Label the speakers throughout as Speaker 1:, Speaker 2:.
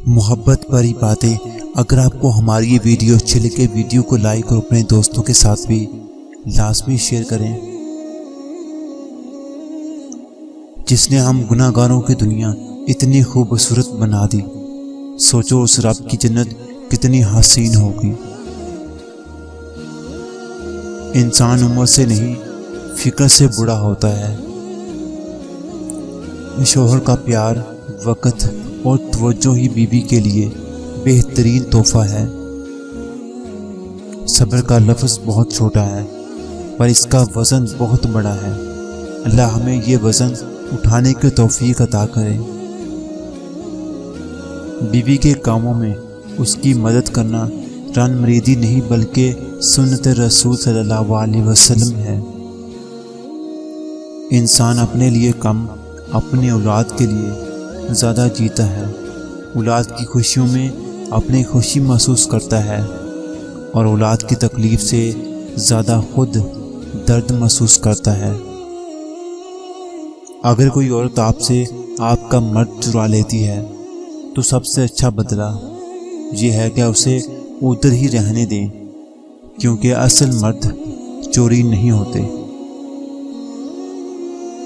Speaker 1: محبت بھری باتیں۔ اگر آپ کو ہماری یہ ویڈیو اچھی لگے، ویڈیو کو لائک اور اپنے دوستوں کے ساتھ بھی لازمی شیئر کریں۔ جس نے ہم گناہ گاروں کی دنیا اتنی خوبصورت بنا دی، سوچو اس رب کی جنت کتنی حسین ہوگی۔ انسان عمر سے نہیں فکر سے بڑا ہوتا ہے۔ شوہر کا پیار، وقت اور توجہ ہی بیوی کے لیے بہترین تحفہ ہے۔ صبر کا لفظ بہت چھوٹا ہے پر اس کا وزن بہت بڑا ہے۔ اللہ ہمیں یہ وزن اٹھانے کی توفیق عطا کرے۔ بیوی کے کاموں میں اس کی مدد کرنا رن مریدی نہیں بلکہ سنت رسول صلی اللہ علیہ وسلم ہے۔ انسان اپنے لیے کم، اپنی اولاد کے لیے زیادہ جیتا ہے۔ اولاد کی خوشیوں میں اپنی خوشی محسوس کرتا ہے اور اولاد کی تکلیف سے زیادہ خود درد محسوس کرتا ہے۔ اگر کوئی عورت آپ سے آپ کا مرد چرا لیتی ہے تو سب سے اچھا بدلہ یہ ہے کہ اسے ادھر ہی رہنے دیں، کیونکہ اصل مرد چوری نہیں ہوتے۔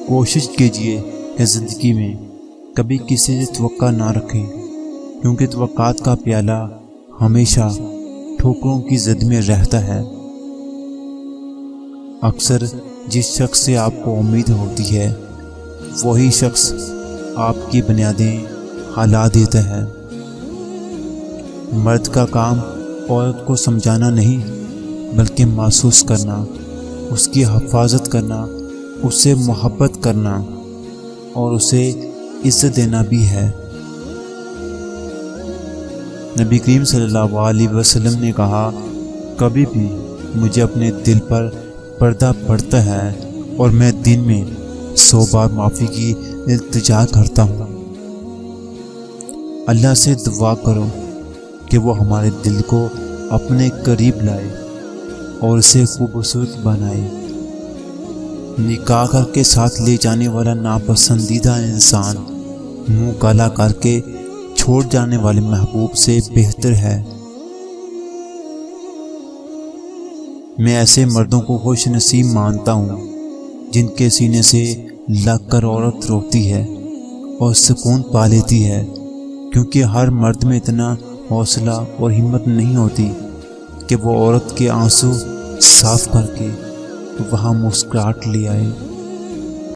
Speaker 1: کوشش کیجئے کہ زندگی میں کبھی کسی سے توقع نہ رکھیں، کیونکہ توقعات کا پیالہ ہمیشہ ٹھوکروں کی زد میں رہتا ہے۔ اکثر جس شخص سے آپ کو امید ہوتی ہے وہی شخص آپ کی بنیادیں ہلا دیتا ہے۔ مرد کا کام عورت کو سمجھانا نہیں بلکہ محسوس کرنا، اس کی حفاظت کرنا، اس سے محبت کرنا اور اسے عزت دینا بھی ہے۔ نبی کریم صلی اللہ علیہ وسلم نے کہا، کبھی بھی مجھے اپنے دل پر پردہ پڑتا ہے اور میں دن میں 100 بار معافی کی التجا کرتا ہوں۔ اللہ سے دعا کرو کہ وہ ہمارے دل کو اپنے قریب لائے اور اسے خوبصورت بنائے۔ نکاح کر کے ساتھ لے جانے والا ناپسندیدہ انسان منہ کالا کر کے چھوڑ جانے والے محبوب سے بہتر ہے۔ میں ایسے مردوں کو خوش نصیب مانتا ہوں جن کے سینے سے لگ کر عورت روتی ہے اور سکون پا لیتی ہے، کیونکہ ہر مرد میں اتنا حوصلہ اور ہمت نہیں ہوتی کہ وہ عورت کے آنسو صاف کر کے وہاں مسکراہٹ لے آئے۔